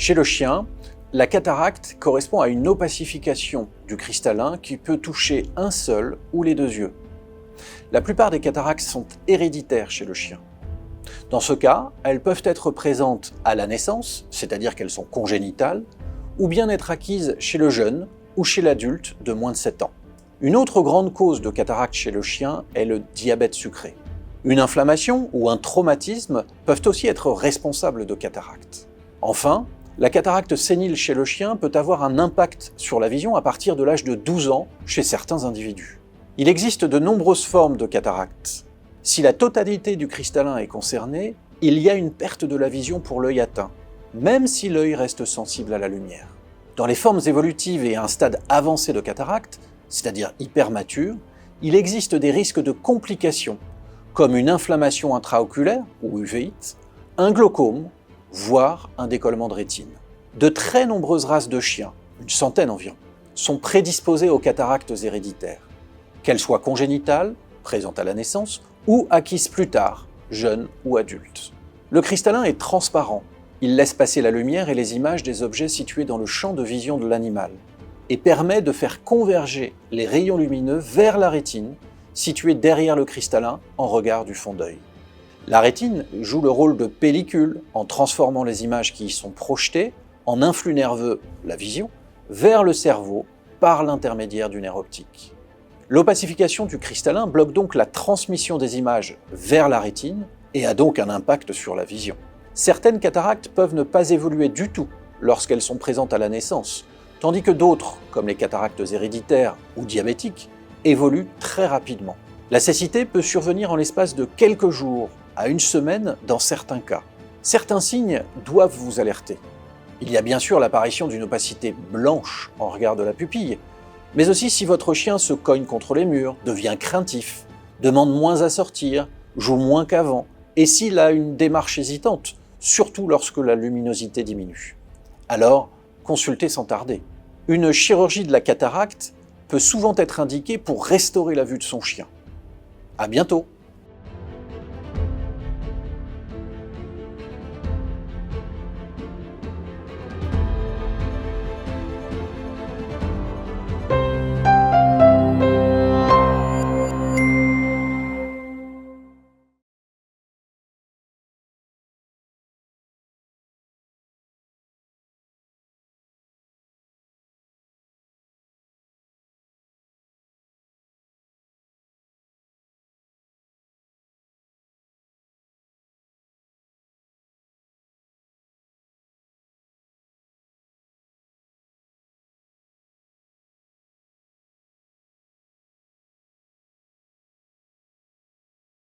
Chez le chien, la cataracte correspond à une opacification du cristallin qui peut toucher un seul ou les deux yeux. La plupart des cataractes sont héréditaires chez le chien. Dans ce cas, elles peuvent être présentes à la naissance, c'est-à-dire qu'elles sont congénitales, ou bien être acquises chez le jeune ou chez l'adulte de moins de 7 ans. Une autre grande cause de cataracte chez le chien est le diabète sucré. Une inflammation ou un traumatisme peuvent aussi être responsables de cataracte. Enfin, la cataracte sénile chez le chien peut avoir un impact sur la vision à partir de l'âge de 12 ans chez certains individus. Il existe de nombreuses formes de cataracte. Si la totalité du cristallin est concernée, il y a une perte de la vision pour l'œil atteint, même si l'œil reste sensible à la lumière. Dans les formes évolutives et à un stade avancé de cataracte, c'est-à-dire hypermature, il existe des risques de complications, comme une inflammation intraoculaire ou uveites, un glaucome, voire un décollement de rétine. De très nombreuses races de chiens, une centaine environ, sont prédisposées aux cataractes héréditaires, qu'elles soient congénitales, présentes à la naissance, ou acquises plus tard, jeunes ou adultes. Le cristallin est transparent, il laisse passer la lumière et les images des objets situés dans le champ de vision de l'animal, et permet de faire converger les rayons lumineux vers la rétine, située derrière le cristallin en regard du fond d'œil. La rétine joue le rôle de pellicule en transformant les images qui y sont projetées en influx nerveux, la vision, vers le cerveau par l'intermédiaire du nerf optique. L'opacification du cristallin bloque donc la transmission des images vers la rétine et a donc un impact sur la vision. Certaines cataractes peuvent ne pas évoluer du tout lorsqu'elles sont présentes à la naissance, tandis que d'autres, comme les cataractes héréditaires ou diabétiques, évoluent très rapidement. La cécité peut survenir en l'espace de quelques jours à une semaine dans certains cas. Certains signes doivent vous alerter. Il y a bien sûr l'apparition d'une opacité blanche en regard de la pupille, mais aussi si votre chien se cogne contre les murs, devient craintif, demande moins à sortir, joue moins qu'avant, et s'il a une démarche hésitante, surtout lorsque la luminosité diminue. Alors, consultez sans tarder. Une chirurgie de la cataracte peut souvent être indiquée pour restaurer la vue de son chien. À bientôt!